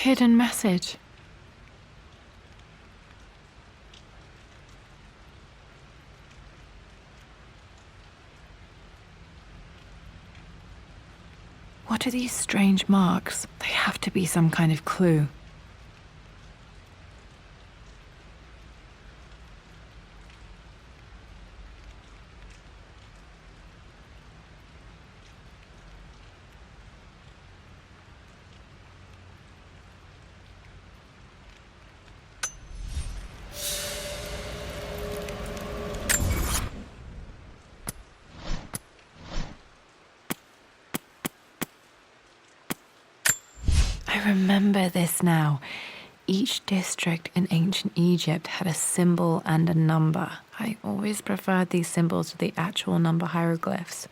hidden message. What are these strange marks? They have to be some kind of clue. I remember this now. Each district in ancient Egypt had a symbol and a number. I always preferred these symbols to the actual number hieroglyphs.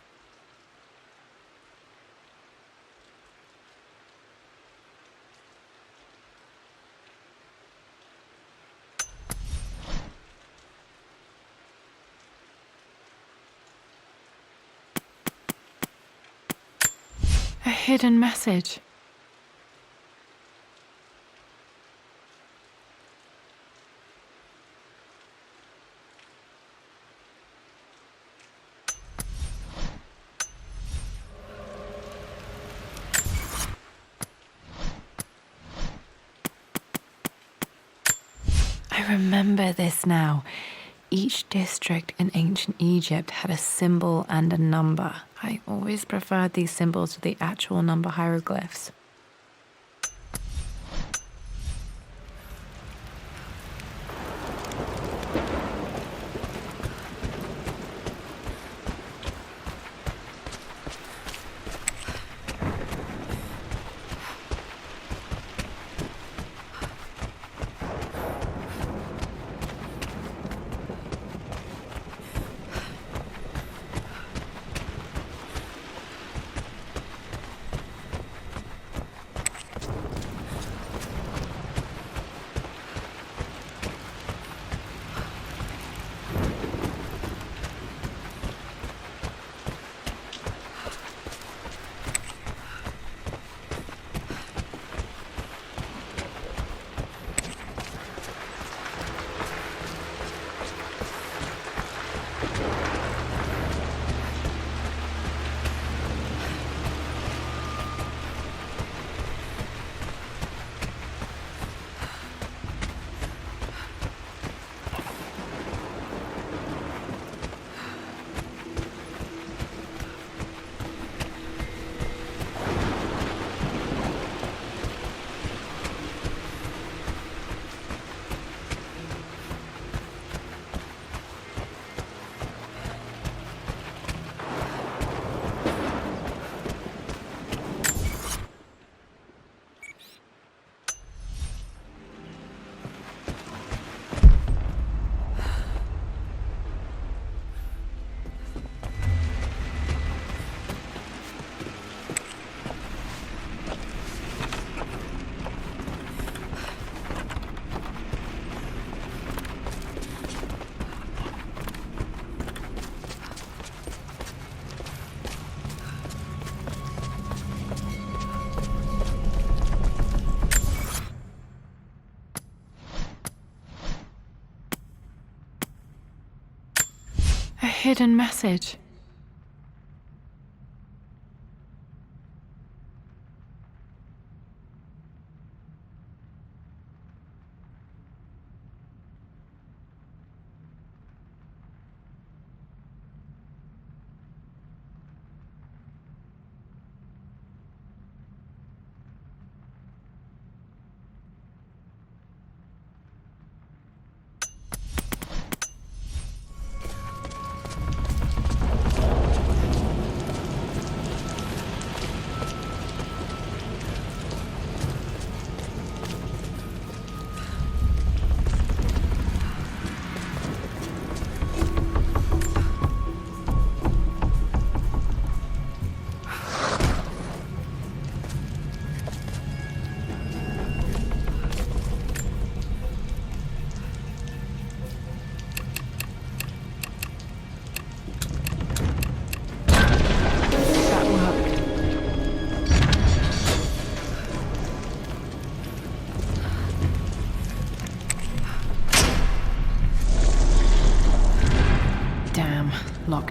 A hidden message. I remember this now. Each district in ancient Egypt had a symbol and a number. I always preferred these symbols to the actual number hieroglyphs. A hidden message.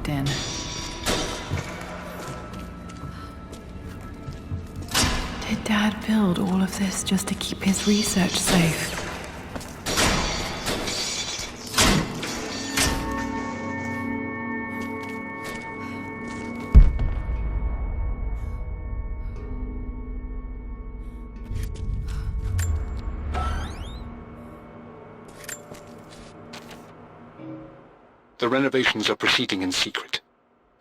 locked in. Did Dad build all of this just to keep his research safe? The renovations are proceeding in secret.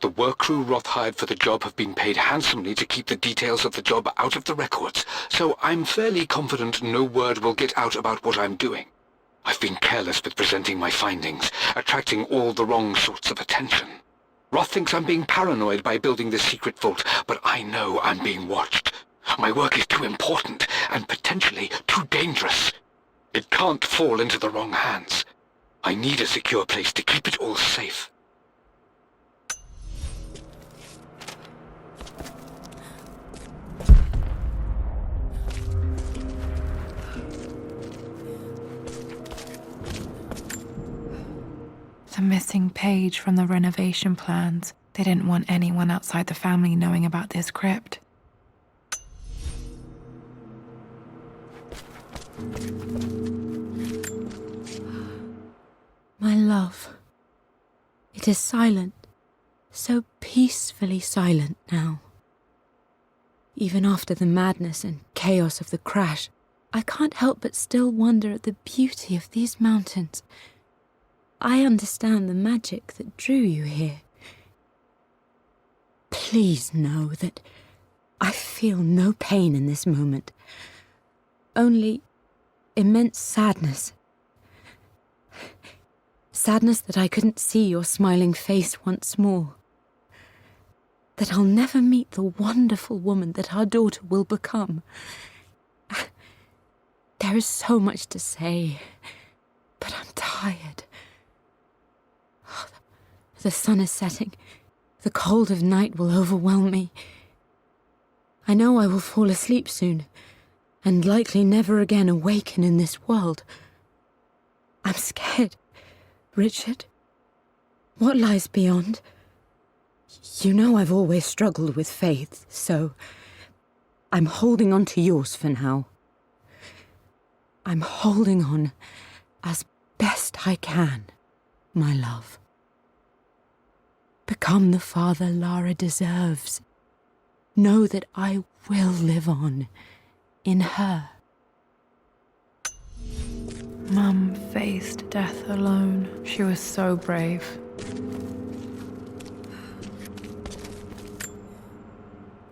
The work crew Roth hired for the job have been paid handsomely to keep the details of the job out of the records, so I'm fairly confident no word will get out about what I'm doing. I've been careless with presenting my findings, attracting all the wrong sorts of attention. Roth thinks I'm being paranoid by building this secret vault, but I know I'm being watched. My work is too important, and potentially too dangerous. It can't fall into the wrong hands. I need a secure place to keep it all safe. The missing page from the renovation plans. They didn't want anyone outside the family knowing about this crypt. My love, it is silent, so peacefully silent now. Even after the madness and chaos of the crash, I can't help but still wonder at the beauty of these mountains. I understand the magic that drew you here. Please know that I feel no pain in this moment, only immense sadness. Sadness that I couldn't see your smiling face once more. That I'll never meet the wonderful woman that our daughter will become. There is so much to say, but I'm tired. The sun is setting. The cold of night will overwhelm me. I know I will fall asleep soon, and likely never again awaken in this world. I'm scared. Richard, what lies beyond? You know I've always struggled with faith, so I'm holding on to yours for now. I'm holding on as best I can, my love. Become the father Lara deserves. Know that I will live on in her. Mum faced death alone. She was so brave.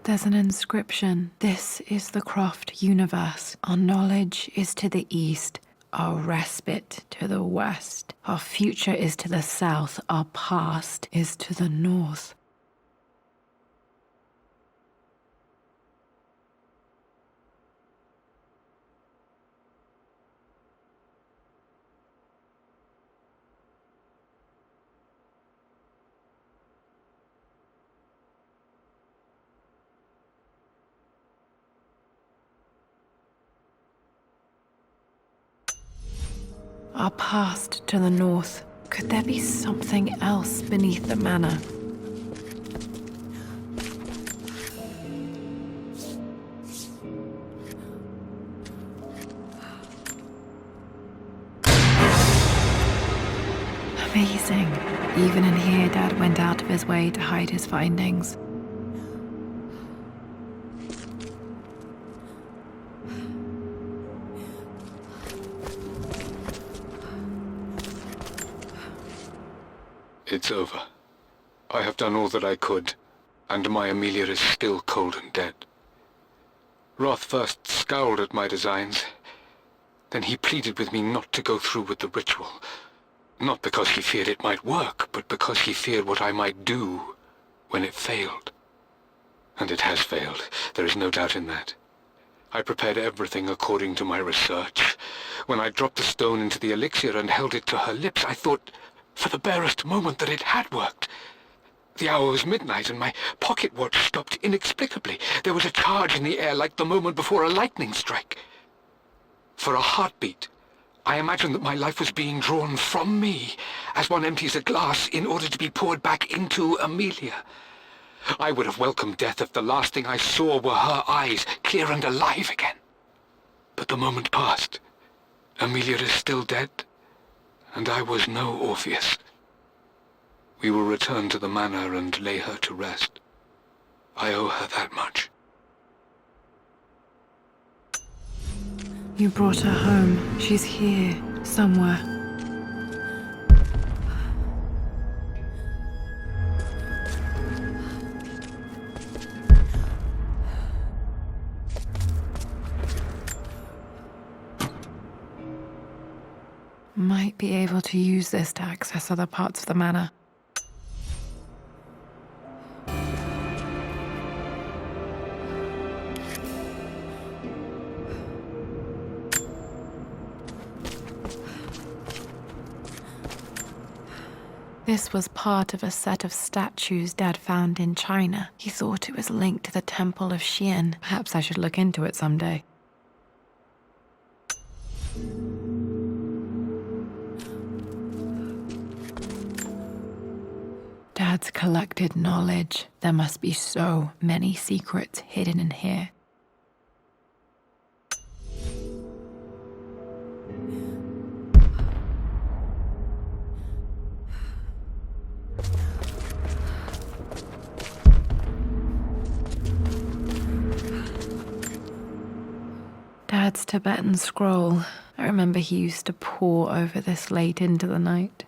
There's an inscription. This is the Croft universe. Our knowledge is to the east, our respite to the west. Our future is to the south, our past is to the north. Our past to the north. Could there be something else beneath the manor? Amazing. Even in here, Dad went out of his way to hide his findings. It's over. I have done all that I could, and my Amelia is still cold and dead. Roth first scowled at my designs. Then he pleaded with me not to go through with the ritual. Not because he feared it might work, but because he feared what I might do when it failed. And it has failed. There is no doubt in that. I prepared everything according to my research. When I dropped the stone into the elixir and held it to her lips, I thought for the barest moment that it had worked. The hour was midnight and my pocket watch stopped inexplicably. There was a charge in the air like the moment before a lightning strike. For a heartbeat, I imagined that my life was being drawn from me, as one empties a glass in order to be poured back into Amelia. I would have welcomed death if the last thing I saw were her eyes, clear and alive again. But the moment passed. Amelia is still dead, and I was no Orpheus. We will return to the manor and lay her to rest. I owe her that much. You brought her home. She's here, somewhere. Might be able to use this to access other parts of the manor. This was part of a set of statues Dad found in China. He thought it was linked to the Temple of Xian. Perhaps I should look into it someday. Dad's collected knowledge. There must be so many secrets hidden in here. Dad's Tibetan scroll. I remember he used to pore over this late into the night.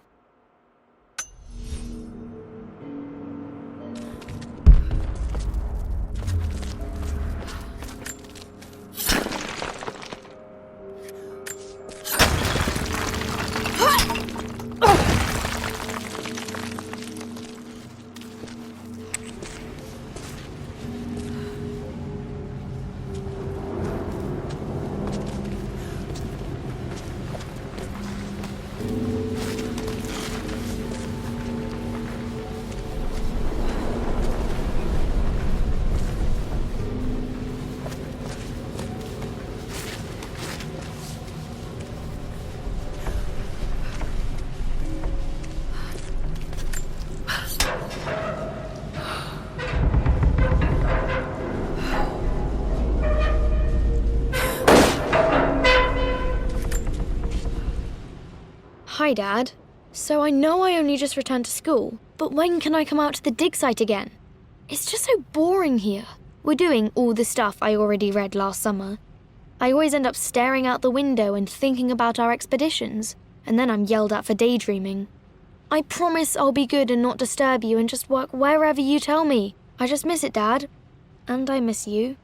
Hi, Dad. So I know I only just returned to school, but when can I come out to the dig site again? It's just so boring here. We're doing all the stuff I already read last summer. I always end up staring out the window and thinking about our expeditions, and then I'm yelled at for daydreaming. I promise I'll be good and not disturb you and just work wherever you tell me. I just miss it, Dad. And I miss you.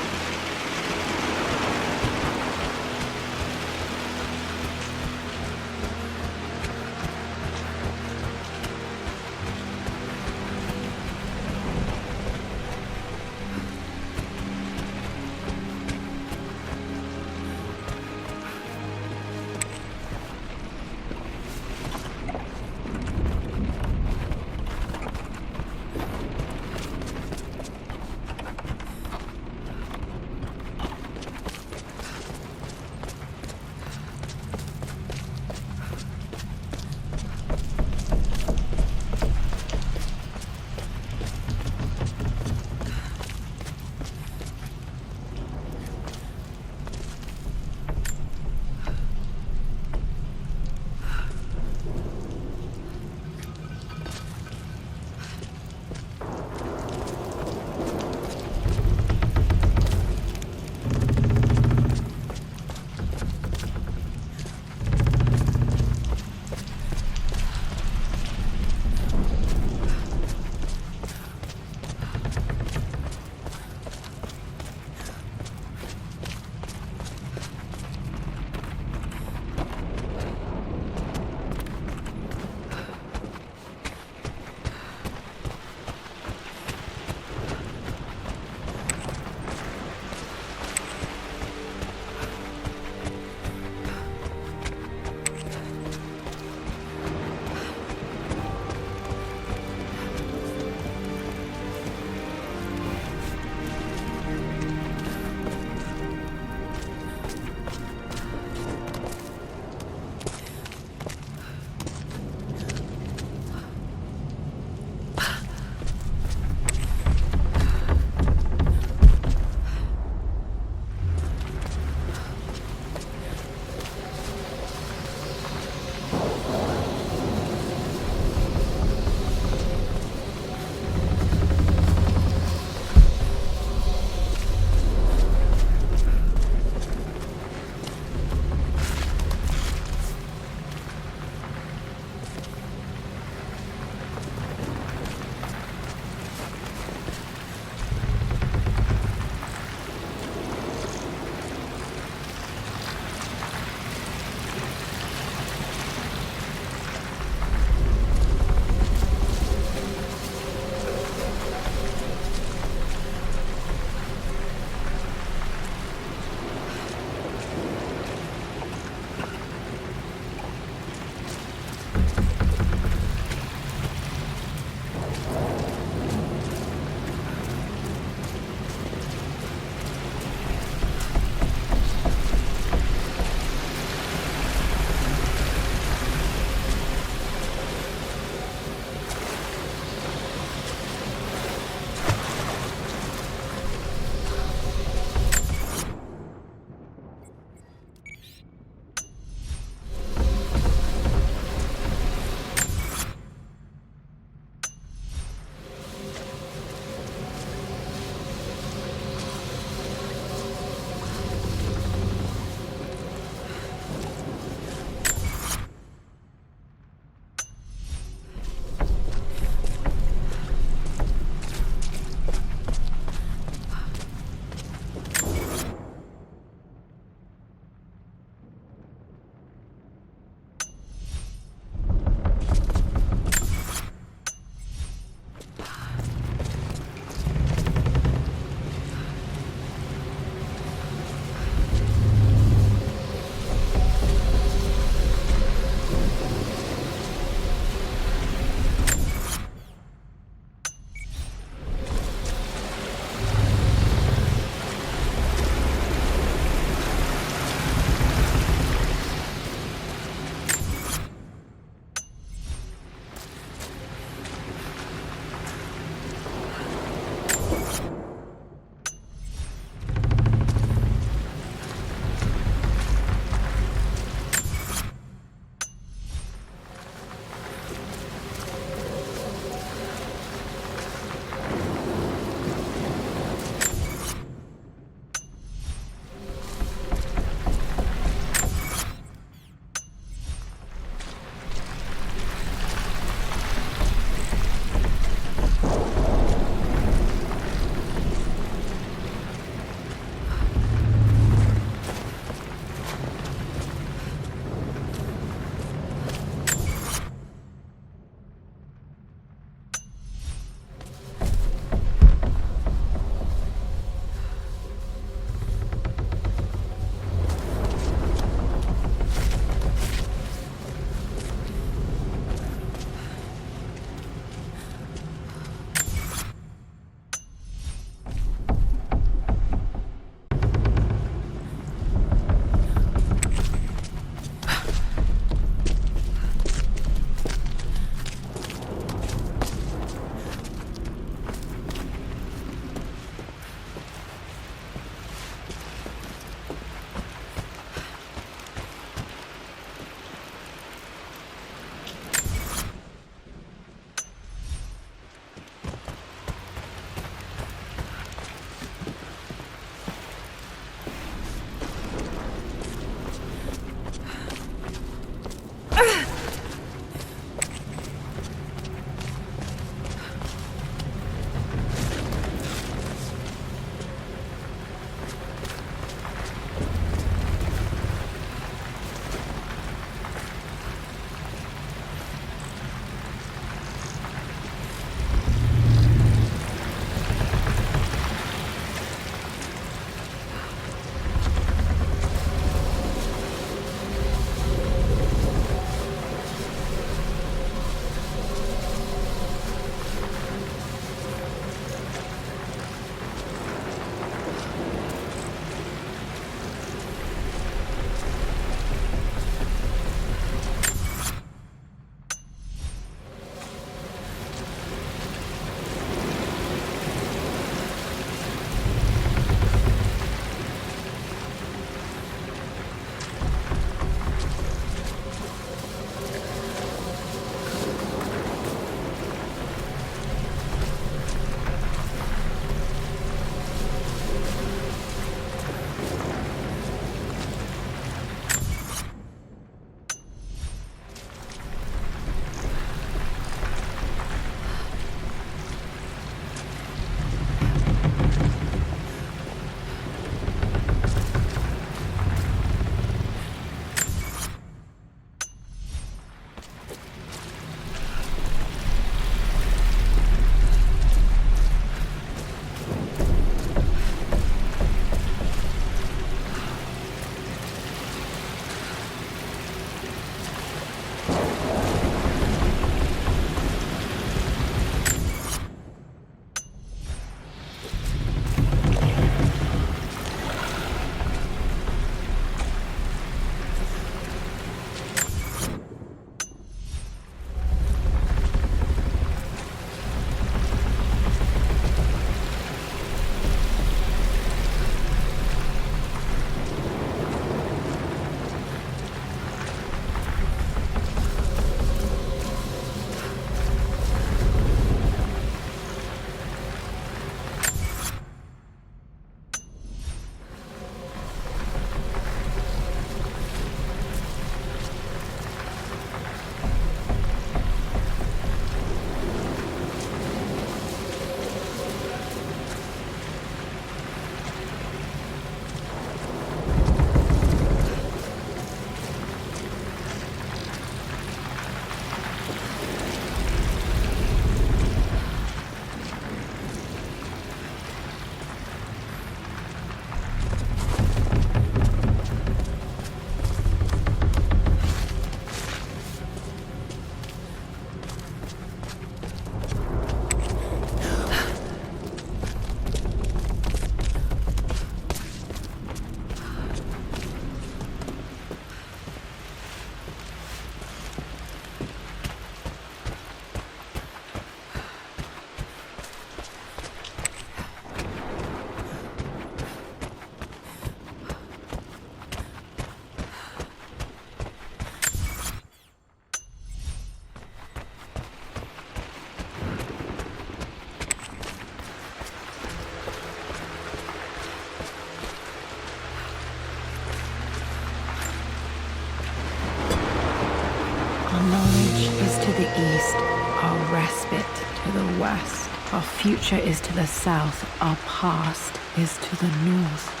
Our knowledge is to the east, our respite to the west. Our future is to the south, our past is to the north.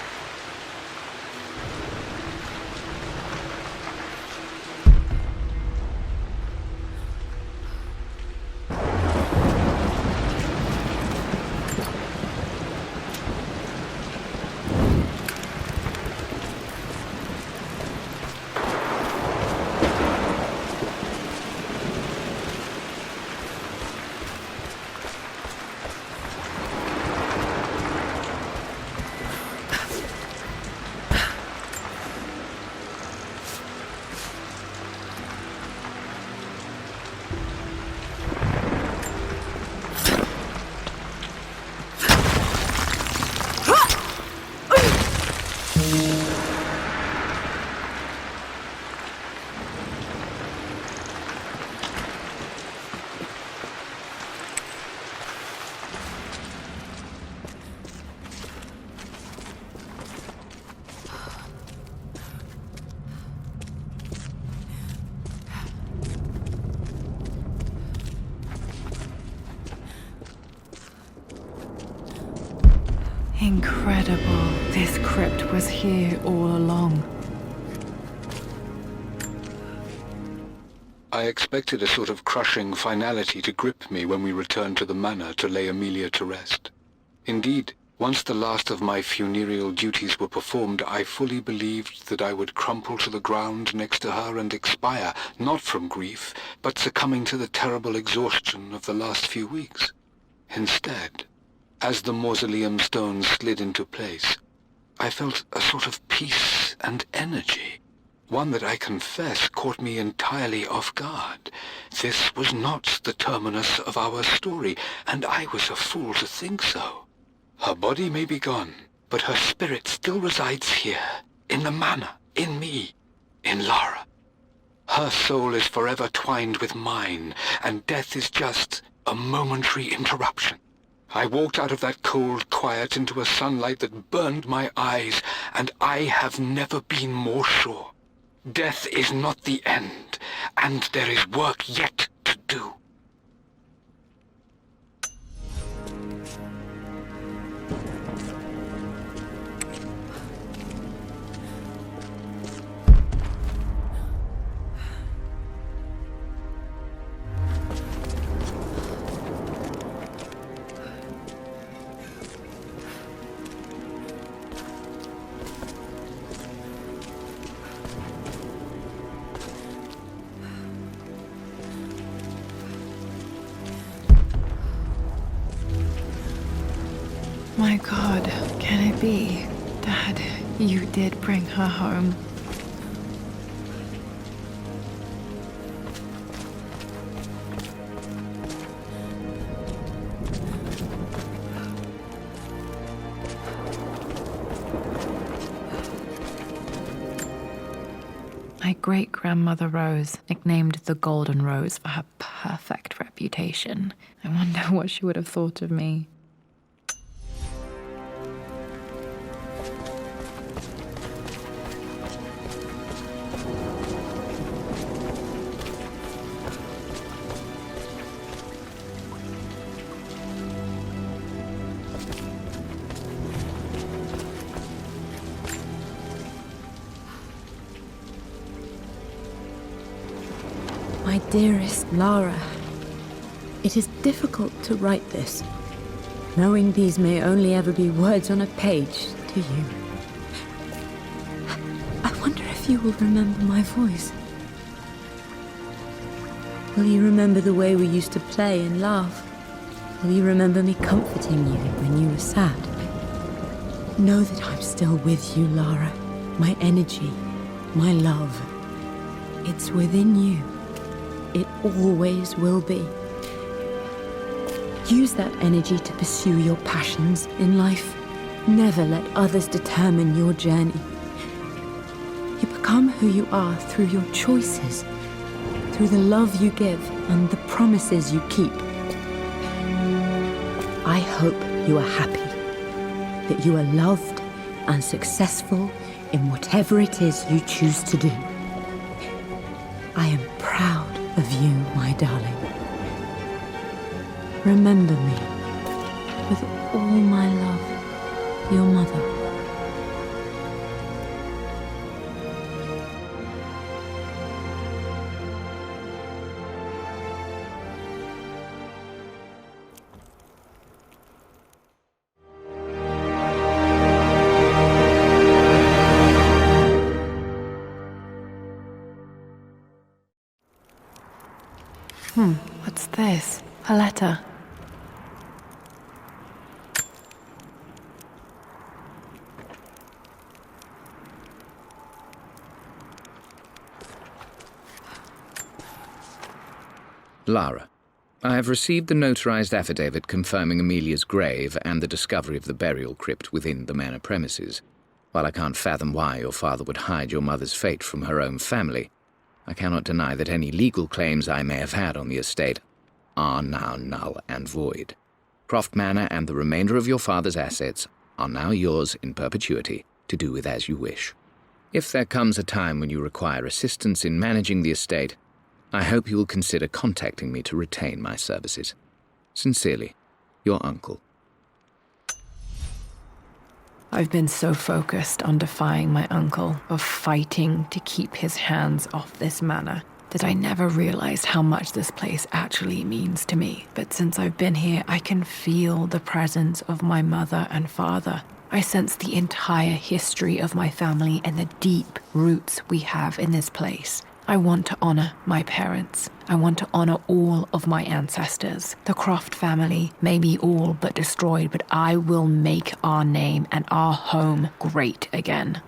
Incredible. This crypt was here all along. I expected a sort of crushing finality to grip me when we returned to the manor to lay Amelia to rest. Indeed, once the last of my funereal duties were performed, I fully believed that I would crumple to the ground next to her and expire, not from grief, but succumbing to the terrible exhaustion of the last few weeks. Instead, as the mausoleum stones slid into place, I felt a sort of peace and energy, one that I confess caught me entirely off guard. This was not the terminus of our story, and I was a fool to think so. Her body may be gone, but her spirit still resides here, in the manor, in me, in Lara. Her soul is forever twined with mine, and death is just a momentary interruption. I walked out of that cold quiet into a sunlight that burned my eyes, and I have never been more sure. Death is not the end, and there is work yet to do. My God, can it be? Dad, you did bring her home. My great-grandmother Rose, nicknamed the Golden Rose for her perfect reputation. I wonder what she would have thought of me. My dearest Lara, it is difficult to write this, knowing these may only ever be words on a page to you. I wonder if you will remember my voice. Will you remember the way we used to play and laugh? Will you remember me comforting you when you were sad? Know that I'm still with you, Lara. My energy, my love. It's within you. It always will be. Use that energy to pursue your passions in life. Never let others determine your journey. You become who you are through your choices, through the love you give and the promises you keep. I hope you are happy, that you are loved and successful in whatever it is you choose to do. I am proud of you, my darling. Remember me with all my love, your mother. What's this? A letter. Lara, I have received the notarized affidavit confirming Amelia's grave and the discovery of the burial crypt within the manor premises. While I can't fathom why your father would hide your mother's fate from her own family, I cannot deny that any legal claims I may have had on the estate are now null and void. Croft Manor and the remainder of your father's assets are now yours in perpetuity to do with as you wish. If there comes a time when you require assistance in managing the estate, I hope you will consider contacting me to retain my services. Sincerely, your uncle. I've been so focused on defying my uncle, of fighting to keep his hands off this manor, that I never realized how much this place actually means to me. But since I've been here, I can feel the presence of my mother and father. I sense the entire history of my family and the deep roots we have in this place. I want to honor my parents. I want to honor all of my ancestors. The Croft family may be all but destroyed, but I will make our name and our home great again.